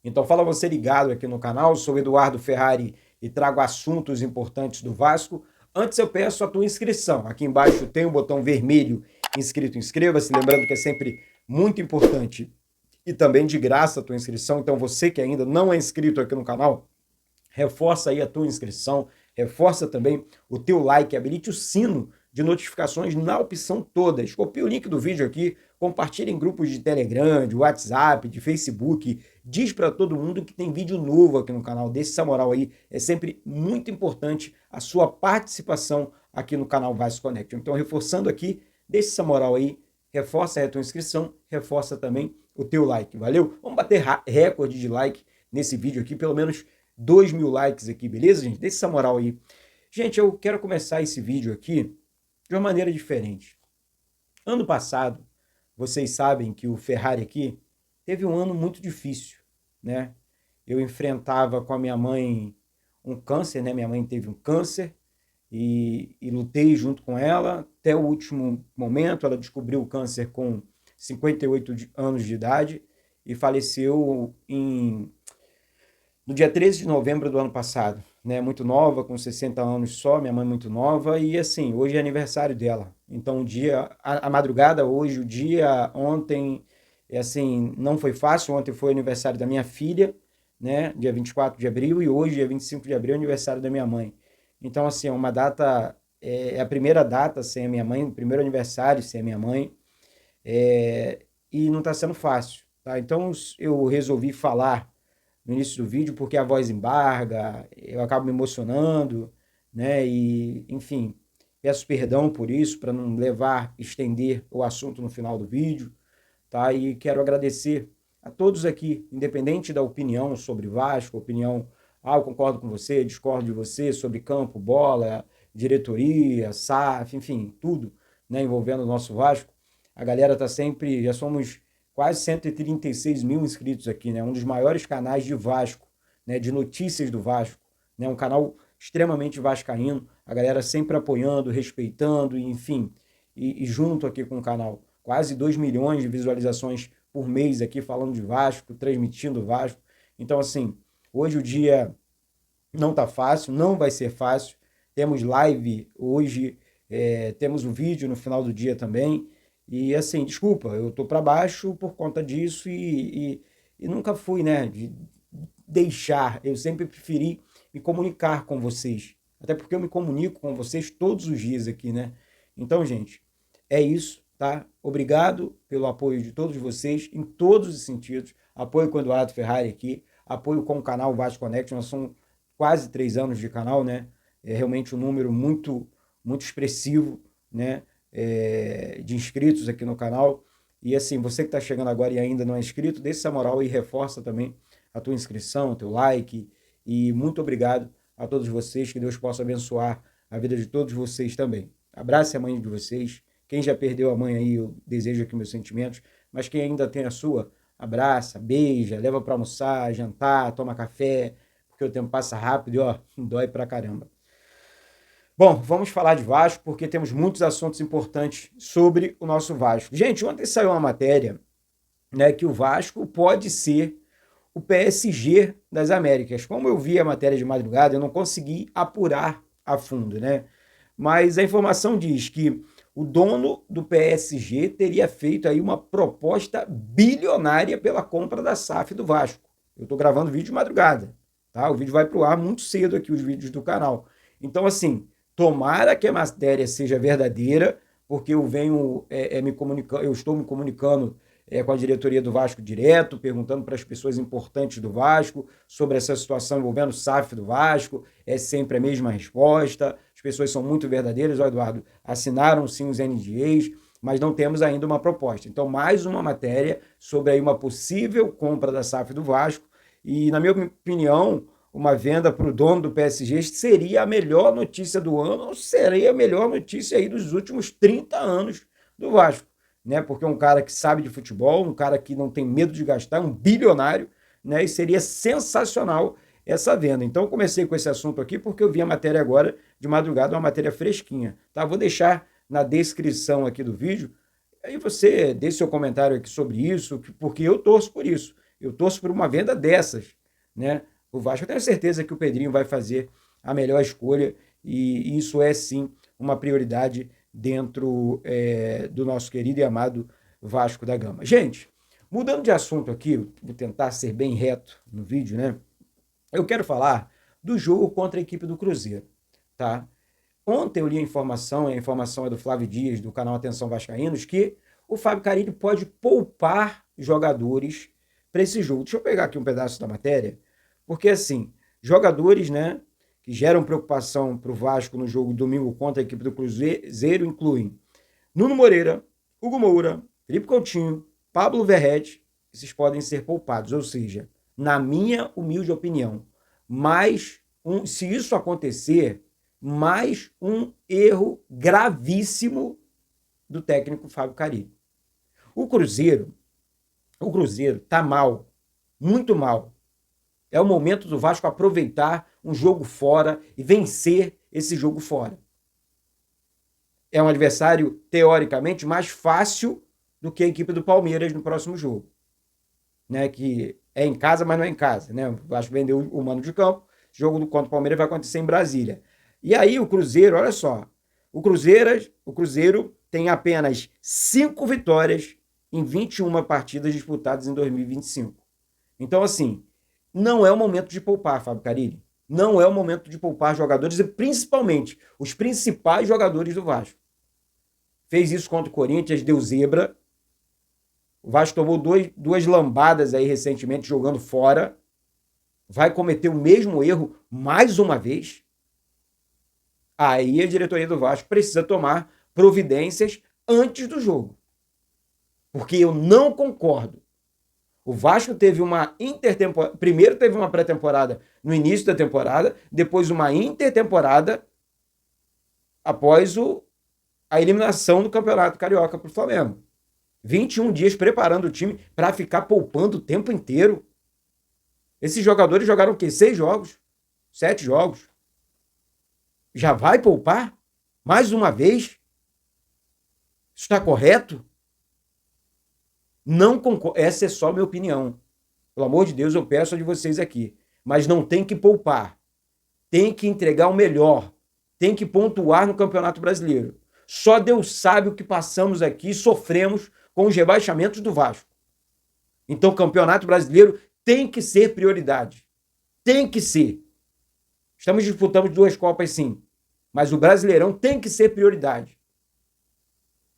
Então fala você ligado aqui no canal, sou Eduardo Ferrari e trago assuntos importantes do Vasco. Antes eu peço a tua inscrição. Aqui embaixo tem o botão vermelho inscrito, inscreva-se, lembrando que é sempre muito importante e também de graça a tua inscrição. Então você que ainda não é inscrito aqui no canal, reforça aí a tua inscrição, reforça também o teu like, habilite o sino de notificações na opção todas. Copie o link do vídeo aqui, compartilhe em grupos de Telegram, de WhatsApp, de Facebook, diz para todo mundo que tem vídeo novo aqui no canal. Desse essa moral aí, é sempre muito importante a sua participação aqui no canal Vasco Connection. Então, reforçando aqui, deixa essa moral aí, reforça aí a tua inscrição, reforça também o teu like, valeu? Vamos bater recorde de like nesse vídeo aqui, pelo menos 2.000 likes aqui, beleza, gente? Deixa essa moral aí. Gente, eu quero começar esse vídeo aqui de uma maneira diferente. Ano passado, vocês sabem que o Ferrari aqui teve um ano muito difícil, né? Eu enfrentava com a minha mãe um câncer, né? Minha mãe teve um câncer e lutei junto com ela até o último momento. Ela descobriu o câncer com 58 anos de idade e faleceu no dia 13 de novembro do ano passado, né? Muito nova, com 60 anos só, minha mãe muito nova, e assim, hoje é aniversário dela. Então, o dia, a madrugada hoje, o dia ontem, assim, não foi fácil. Ontem foi aniversário da minha filha, né? Dia 24 de abril, e hoje, dia 25 de abril, é aniversário da minha mãe. Então, assim, é uma data, é a primeira data sem a minha mãe, o primeiro aniversário sem a minha mãe, e não está sendo fácil, tá? Então, eu resolvi falar no início do vídeo, porque a voz embarga, eu acabo me emocionando, né? E, enfim, peço perdão por isso, para não estender o assunto no final do vídeo, tá? E quero agradecer a todos aqui, independente da opinião sobre Vasco, opinião, eu concordo com você, discordo de você, sobre campo, bola, diretoria, SAF, enfim, tudo, né, envolvendo o nosso Vasco. A galera tá sempre, já somos quase 136 mil inscritos aqui, né? Um dos maiores canais de Vasco, né? De notícias do Vasco, né? Um canal extremamente vascaíno, a galera sempre apoiando, respeitando, enfim, e junto aqui com o canal. Quase 2 milhões de visualizações por mês aqui falando de Vasco, transmitindo Vasco. Então, assim, hoje o dia não tá fácil, não vai ser fácil. Temos live hoje, temos um vídeo no final do dia também. E assim, desculpa, eu tô para baixo por conta disso e nunca fui, né, de deixar. Eu sempre preferi me comunicar com vocês. Até porque eu me comunico com vocês todos os dias aqui, né? Então, gente, é isso, tá? Obrigado pelo apoio de todos vocês, em todos os sentidos. Apoio com o Eduardo Ferrari aqui, apoio com o canal Vasco Connection. Nós somos quase 3 anos de canal, né? É realmente um número muito, muito expressivo, né? De inscritos aqui no canal. E assim, você que está chegando agora e ainda não é inscrito, deixa essa moral e reforça também a tua inscrição, o teu like. E muito obrigado a todos vocês, que Deus possa abençoar a vida de todos vocês também. Abrace a mãe de vocês. Quem já perdeu a mãe aí, eu desejo aqui meus sentimentos, mas quem ainda tem a sua, abraça, beija, leva para almoçar, jantar, toma café, porque o tempo passa rápido e ó, dói pra caramba. Bom, vamos falar de Vasco, porque temos muitos assuntos importantes sobre o nosso Vasco. Gente, ontem saiu uma matéria, né, que o Vasco pode ser o PSG das Américas. Como eu vi a matéria de madrugada, eu não consegui apurar a fundo, né? Mas a informação diz que o dono do PSG teria feito aí uma proposta bilionária pela compra da SAF do Vasco. Eu estou gravando vídeo de madrugada, tá? O vídeo vai para o ar muito cedo aqui, os vídeos do canal. Então, assim, tomara que a matéria seja verdadeira, porque eu venho me comunicando, eu estou me comunicando com a diretoria do Vasco direto, perguntando para as pessoas importantes do Vasco sobre essa situação envolvendo o SAF do Vasco. É sempre a mesma resposta. As pessoas são muito verdadeiras. Ó, Eduardo, assinaram sim os NDAs, mas não temos ainda uma proposta. Então, mais uma matéria sobre aí uma possível compra da SAF do Vasco. E, na minha opinião, uma venda para o dono do PSG seria a melhor notícia do ano, ou seria a melhor notícia aí dos últimos 30 anos do Vasco, né? Porque é um cara que sabe de futebol, um cara que não tem medo de gastar, um bilionário, né? E seria sensacional essa venda. Então eu comecei com esse assunto aqui porque eu vi a matéria agora de madrugada, uma matéria fresquinha, tá? Vou deixar na descrição aqui do vídeo, aí você deixe seu comentário aqui sobre isso, porque eu torço por isso. Eu torço por uma venda dessas, né? O Vasco, eu tenho certeza que o Pedrinho vai fazer a melhor escolha e isso é sim uma prioridade dentro do nosso querido e amado Vasco da Gama. Gente, mudando de assunto aqui, vou tentar ser bem reto no vídeo, né? Eu quero falar do jogo contra a equipe do Cruzeiro, tá? Ontem eu li a informação é do Flávio Dias, do canal Atenção Vascaínos, que o Fábio Carille pode poupar jogadores para esse jogo. Deixa eu pegar aqui um pedaço da matéria, porque assim, jogadores, né, que geram preocupação para o Vasco no jogo domingo contra a equipe do Cruzeiro incluem Nuno Moreira, Hugo Moura, Felipe Coutinho, Pablo Verrete. Esses podem ser poupados, ou seja, na minha humilde opinião, se isso acontecer, mais um erro gravíssimo do técnico Fábio Carille. O Cruzeiro tá mal, muito mal. É o momento do Vasco aproveitar um jogo fora e vencer esse jogo fora. É um adversário, teoricamente, mais fácil do que a equipe do Palmeiras no próximo jogo. Né? Que é em casa, mas não é em casa. Né? O Vasco vendeu o mando de campo. O jogo contra o Palmeiras vai acontecer em Brasília. E aí o Cruzeiro, olha só, o Cruzeiro tem apenas 5 vitórias em 21 partidas disputadas em 2025. Então, assim, não é o momento de poupar, Fábio Carille. Não é o momento de poupar jogadores, e principalmente os principais jogadores do Vasco. Fez isso contra o Corinthians, deu zebra. O Vasco tomou duas lambadas aí recentemente jogando fora. Vai cometer o mesmo erro mais uma vez. Aí a diretoria do Vasco precisa tomar providências antes do jogo. Porque eu não concordo. O Vasco teve uma intertemporada. Primeiro teve uma pré-temporada no início da temporada, depois uma intertemporada após a eliminação do Campeonato Carioca para o Flamengo. 21 dias preparando o time para ficar poupando o tempo inteiro. Esses jogadores jogaram o quê? 6 jogos? 7 jogos? Já vai poupar? Mais uma vez? Isso está correto? Não concordo. Essa é só minha opinião. Pelo amor de Deus, eu peço a de vocês aqui. Mas não tem que poupar. Tem que entregar o melhor. Tem que pontuar no Campeonato Brasileiro. Só Deus sabe o que passamos aqui e sofremos com os rebaixamentos do Vasco. Então, o Campeonato Brasileiro tem que ser prioridade. Tem que ser. Estamos disputando 2 Copas, sim. Mas o Brasileirão tem que ser prioridade.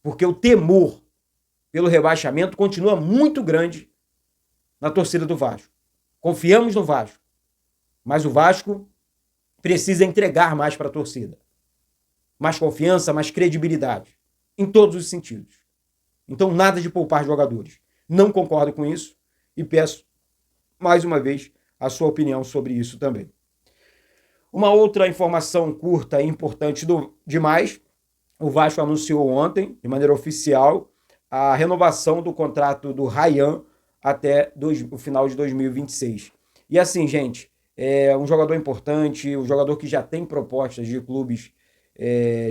Porque o temor pelo rebaixamento continua muito grande na torcida do Vasco. Confiamos no Vasco. Mas o Vasco precisa entregar mais para a torcida. Mais confiança, mais credibilidade. Em todos os sentidos. Então, nada de poupar jogadores. Não concordo com isso e peço, mais uma vez, a sua opinião sobre isso também. Uma outra informação curta e importante demais, o Vasco anunciou ontem, de maneira oficial, a renovação do contrato do Ryan até o final de 2026. E assim, gente, é um jogador importante, um jogador que já tem propostas de clubes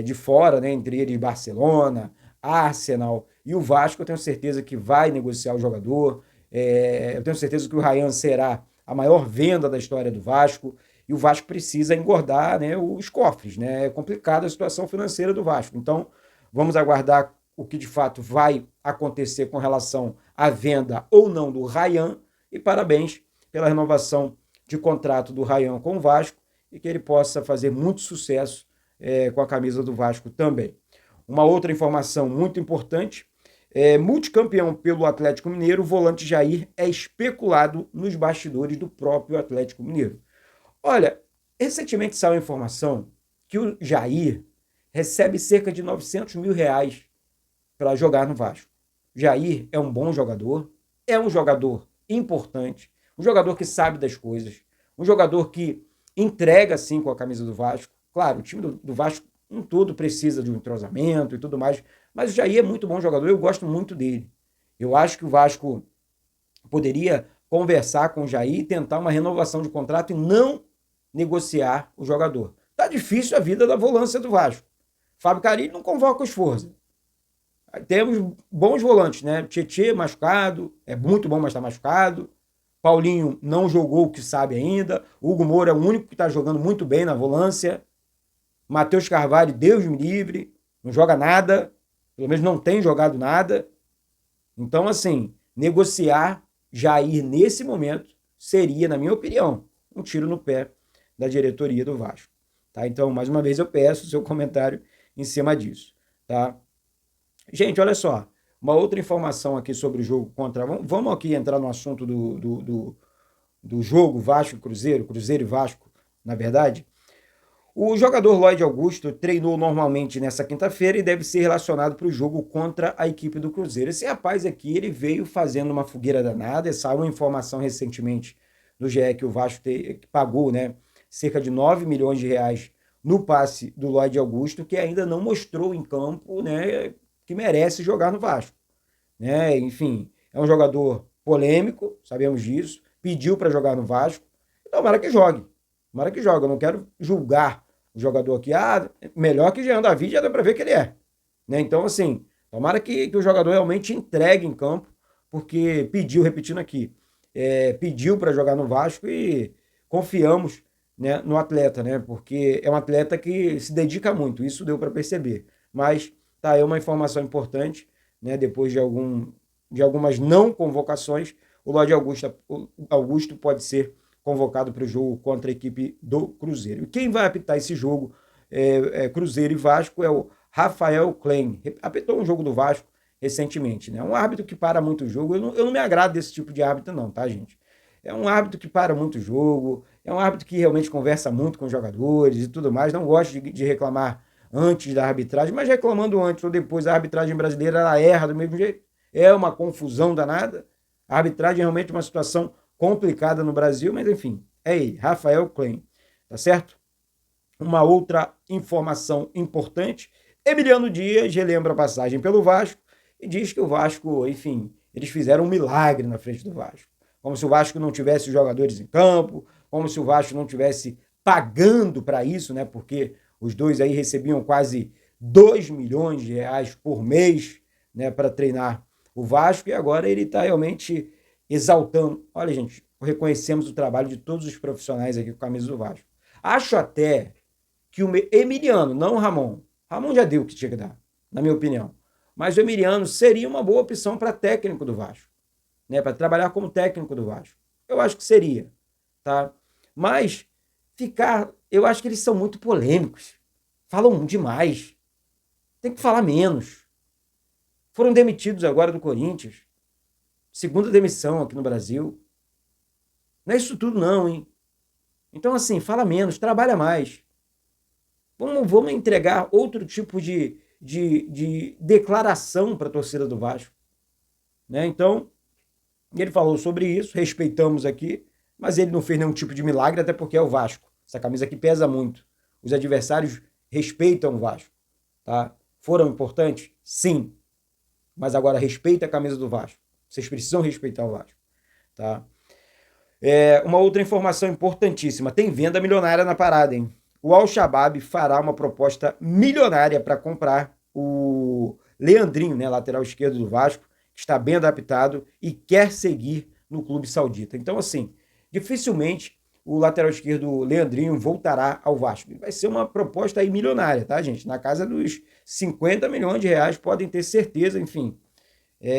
de fora, né, entre eles Barcelona, Arsenal e o Vasco. Eu tenho certeza que vai negociar o jogador. Eu tenho certeza que o Ryan será a maior venda da história do Vasco. E o Vasco precisa engordar, né, os cofres. Né? É complicada a situação financeira do Vasco. Então, vamos aguardar o que de fato vai acontecer com relação à venda ou não do Ryan. E parabéns pela renovação de contrato do Ryan com o Vasco e que ele possa fazer muito sucesso com a camisa do Vasco também. Uma outra informação muito importante, multicampeão pelo Atlético Mineiro, o volante Jair é especulado nos bastidores do próprio Atlético Mineiro. Olha, recentemente saiu a informação que o Jair recebe cerca de R$900 mil para jogar no Vasco. Jair é um bom jogador, é um jogador importante, um jogador que sabe das coisas, um jogador que entrega sim com a camisa do Vasco. Claro, o time do Vasco em todo precisa de um entrosamento e tudo mais, mas o Jair é muito bom jogador, eu gosto muito dele. Eu acho que o Vasco poderia conversar com o Jair e tentar uma renovação de contrato e não negociar o jogador. Tá difícil a vida da volância do Vasco. Fábio Carille não convoca os Forza. Temos bons volantes, né? Tietê machucado, é muito bom, mas está machucado. Paulinho não jogou o que sabe ainda. Hugo Moura é o único que está jogando muito bem na volância. Matheus Carvalho, Deus me livre, não joga nada. Pelo menos não tem jogado nada. Então, assim, negociar Jair nesse momento seria, na minha opinião, um tiro no pé da diretoria do Vasco. Tá? Então, mais uma vez, eu peço o seu comentário em cima disso. Tá? Gente, olha só. Uma outra informação aqui sobre o jogo contra... Vamos aqui entrar no assunto do jogo Vasco e Cruzeiro, Cruzeiro e Vasco, na verdade. O jogador Lloyd Augusto treinou normalmente nessa quinta-feira e deve ser relacionado para o jogo contra a equipe do Cruzeiro. Esse rapaz aqui, ele veio fazendo uma fogueira danada. Saiu uma informação recentemente no GE que o Vasco pagou, né, cerca de 9 milhões de reais no passe do Lloyd Augusto, que ainda não mostrou em campo, né, que merece jogar no Vasco. Né? Enfim, é um jogador polêmico, sabemos disso, pediu para jogar no Vasco, então tomara que jogue. Tomara que jogue, eu não quero julgar o jogador aqui. Melhor que Jean David, já dá para ver que ele é. Né? Então, assim, tomara que o jogador realmente entregue em campo, porque pediu, repetindo aqui, pediu para jogar no Vasco e confiamos, né, no atleta, né? Porque é um atleta que se dedica muito, isso deu para perceber. Mas tá aí uma informação importante, né? Depois de algumas não convocações, o Lloyd Augusto pode ser convocado para o jogo contra a equipe do Cruzeiro. E quem vai apitar esse jogo, Cruzeiro e Vasco, é o Rafael Klein. Apitou um jogo do Vasco recentemente, né? Um árbitro que para muito o jogo. Eu não me agrado desse tipo de árbitro não, tá, gente? É um árbitro que para muito o jogo, é um árbitro que realmente conversa muito com os jogadores e tudo mais. Não gosto de reclamar antes da arbitragem, mas reclamando antes ou depois, a arbitragem brasileira ela erra do mesmo jeito. É uma confusão danada. A arbitragem é realmente uma situação complicada no Brasil, mas enfim, é ele, Rafael Klein, tá certo? Uma outra informação importante, Emiliano Dias relembra a passagem pelo Vasco e diz que o Vasco, enfim, eles fizeram um milagre na frente do Vasco. Como se o Vasco não tivesse os jogadores em campo, como se o Vasco não tivesse pagando para isso, né? Porque os dois aí recebiam quase 2 milhões de reais por mês, né, para treinar o Vasco, e agora ele está realmente exaltando. Olha, gente, reconhecemos o trabalho de todos os profissionais aqui com a camisa do Vasco. Acho até que o Emiliano, não o Ramon. Ramon já deu o que tinha que dar, na minha opinião. Mas o Emiliano seria uma boa opção para técnico do Vasco, né? Para trabalhar como técnico do Vasco. Eu acho que seria, tá? Mas eu acho que eles são muito polêmicos. Falam demais. Tem que falar menos. Foram demitidos agora do Corinthians. Segunda demissão aqui no Brasil. Não é isso tudo não, hein? Então, assim, fala menos, trabalha mais. Vamos entregar outro tipo de declaração para a torcida do Vasco. Né? Então, ele falou sobre isso, respeitamos aqui, mas ele não fez nenhum tipo de milagre, até porque é o Vasco. Essa camisa aqui pesa muito. Os adversários respeitam o Vasco. Tá? Foram importantes? Sim. Mas agora respeita a camisa do Vasco. Vocês precisam respeitar o Vasco. Tá? Uma outra informação importantíssima. Tem venda milionária na parada, hein? O Al-Shabaab fará uma proposta milionária para comprar o Leandrinho, né, lateral esquerdo do Vasco, que está bem adaptado e quer seguir no clube saudita. Então, assim, dificilmente o lateral esquerdo Leandrinho voltará ao Vasco. Vai ser uma proposta aí milionária, tá, gente? Na casa dos 50 milhões de reais, podem ter certeza, enfim.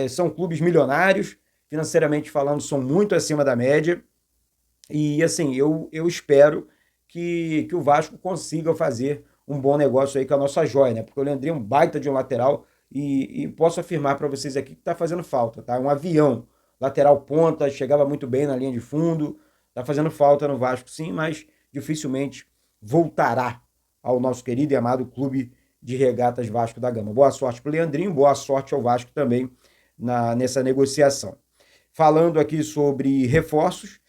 São clubes milionários, financeiramente falando, são muito acima da média. E, assim, eu espero que o Vasco consiga fazer um bom negócio aí com a nossa joia, né? Porque o Leandrinho é um baita de um lateral e posso afirmar para vocês aqui que tá fazendo falta, tá? Um avião, lateral ponta, chegava muito bem na linha de fundo, tá fazendo falta no Vasco sim, mas dificilmente voltará ao nosso querido e amado clube de regatas Vasco da Gama. Boa sorte pro Leandrinho, boa sorte ao Vasco também nessa negociação. Falando aqui sobre reforços,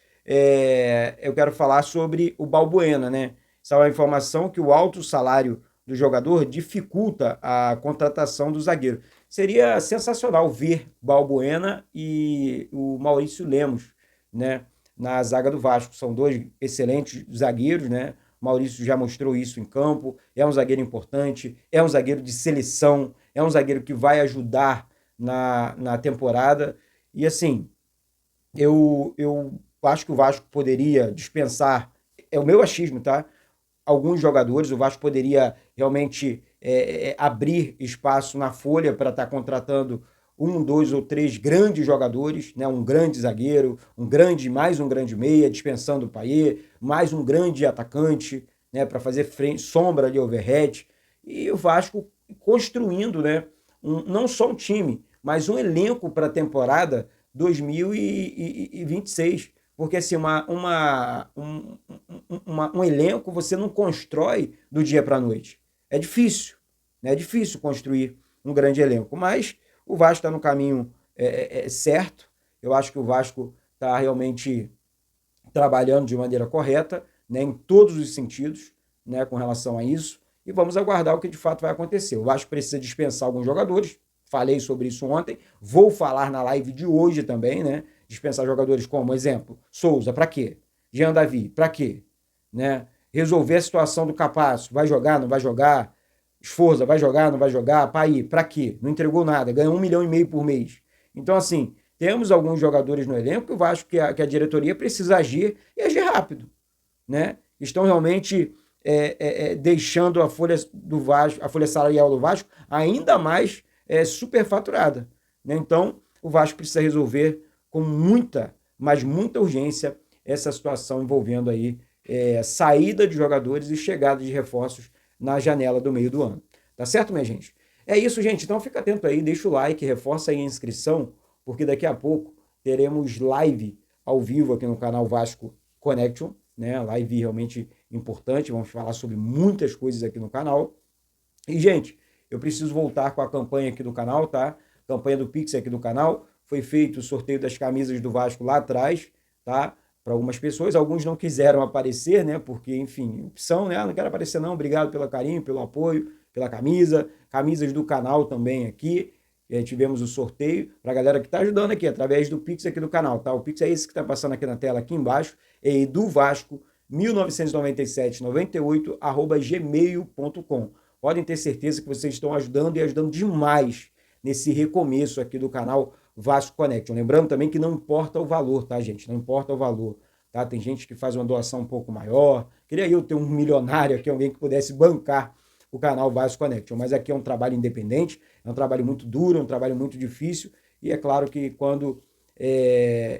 eu quero falar sobre o Balbuena, né? Essa é uma informação que o alto salário do jogador dificulta a contratação do zagueiro. Seria sensacional ver Balbuena e o Maurício Lemos, né, na zaga do Vasco. São dois excelentes zagueiros, né? O Maurício já mostrou isso em campo, é um zagueiro importante, é um zagueiro de seleção, é um zagueiro que vai ajudar na temporada. E assim, eu acho que o Vasco poderia dispensar, é o meu achismo, tá? Alguns jogadores, o Vasco poderia realmente abrir espaço na folha para estar contratando um, dois ou três grandes jogadores, né? Um grande zagueiro, mais um grande meia, dispensando o Payet, mais um grande atacante, né? Para fazer frente, sombra ali, overhead. E o Vasco construindo, né? Não só um time, mas um elenco para a temporada 2026. Porque assim, um elenco você não constrói do dia para a noite. É difícil, né? É difícil construir um grande elenco. Mas o Vasco está no caminho certo. Eu acho que o Vasco está realmente trabalhando de maneira correta, né, em todos os sentidos, né, com relação a isso. E vamos aguardar o que de fato vai acontecer. O Vasco precisa dispensar alguns jogadores. Falei sobre isso ontem. Vou falar na live de hoje também, né? Dispensar jogadores como, exemplo, Souza, para quê? Jean Davi, para quê? Né? Resolver a situação do Capasso. Vai jogar, não vai jogar? Esforza, vai jogar, não vai jogar? Paí, para quê? Não entregou nada, ganha 1,5 milhão por mês. Então, assim, temos alguns jogadores no elenco que eu acho que a diretoria precisa agir e agir rápido, né? Estão realmente deixando a folha do Vasco, a folha salarial do Vasco ainda mais superfaturada, né? Então, o Vasco precisa resolver com muita, mas muita urgência essa situação envolvendo aí saída de jogadores e chegada de reforços na janela do meio do ano. Tá certo, minha gente? É isso, gente. Então fica atento aí, deixa o like, reforça aí a inscrição, porque daqui a pouco teremos live ao vivo aqui no canal Vasco Connection, né? Live realmente importante, vamos falar sobre muitas coisas aqui no canal. E, gente, eu preciso voltar com a campanha aqui do canal, tá? Campanha do Pix aqui do canal. Foi feito o sorteio das camisas do Vasco lá atrás, tá? Para algumas pessoas, alguns não quiseram aparecer, né? Porque, enfim, opção, né? Não quero aparecer não, obrigado pelo carinho, pelo apoio, pela camisa. Camisas do canal também aqui. Tivemos o sorteio para a galera que está ajudando aqui, através do Pix aqui do canal, tá? O Pix é esse que está passando aqui na tela, aqui embaixo, é do Vasco, 199798@gmail.com. Podem ter certeza que vocês estão ajudando e ajudando demais nesse recomeço aqui do canal Vasco Connection. Lembrando também que não importa o valor, tá, gente? Não importa o valor, tá? Tem gente que faz uma doação um pouco maior. Queria eu ter um milionário aqui, alguém que pudesse bancar o canal Vasco Connection, mas aqui é um trabalho independente, é um trabalho muito duro, é um trabalho muito difícil, e é claro que quando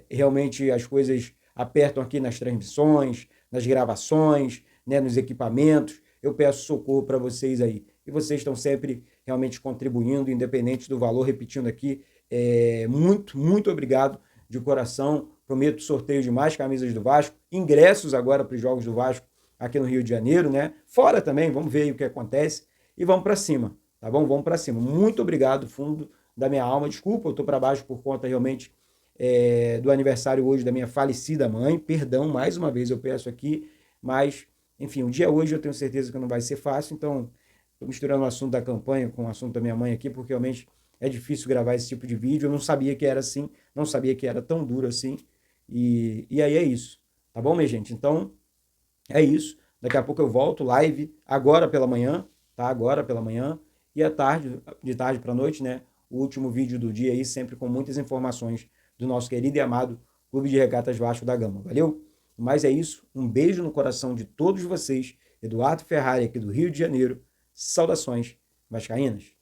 realmente as coisas apertam aqui nas transmissões, nas gravações, né, nos equipamentos, eu peço socorro para vocês aí. E vocês estão sempre realmente contribuindo, independente do valor, repetindo aqui, muito, muito obrigado de coração. Prometo sorteio de mais camisas do Vasco, ingressos agora para os Jogos do Vasco aqui no Rio de Janeiro, né? Fora também, vamos ver aí o que acontece e vamos para cima, tá bom? Vamos para cima. Muito obrigado, fundo da minha alma. Desculpa, eu tô para baixo por conta realmente do aniversário hoje da minha falecida mãe. Perdão, mais uma vez eu peço aqui, mas, enfim, o dia hoje eu tenho certeza que não vai ser fácil, então estou misturando o assunto da campanha com o assunto da minha mãe aqui, porque realmente é difícil gravar esse tipo de vídeo. Eu não sabia que era assim, não sabia que era tão duro assim, e aí é isso, tá bom, minha gente? Então, é isso. Daqui a pouco eu volto, live, agora pela manhã, tá? Agora pela manhã. E à tarde, de tarde para noite, né? O último vídeo do dia aí, sempre com muitas informações do nosso querido e amado Clube de Regatas Vasco da Gama. Valeu? Mas é isso. Um beijo no coração de todos vocês. Eduardo Ferrari, aqui do Rio de Janeiro. Saudações vascaínas.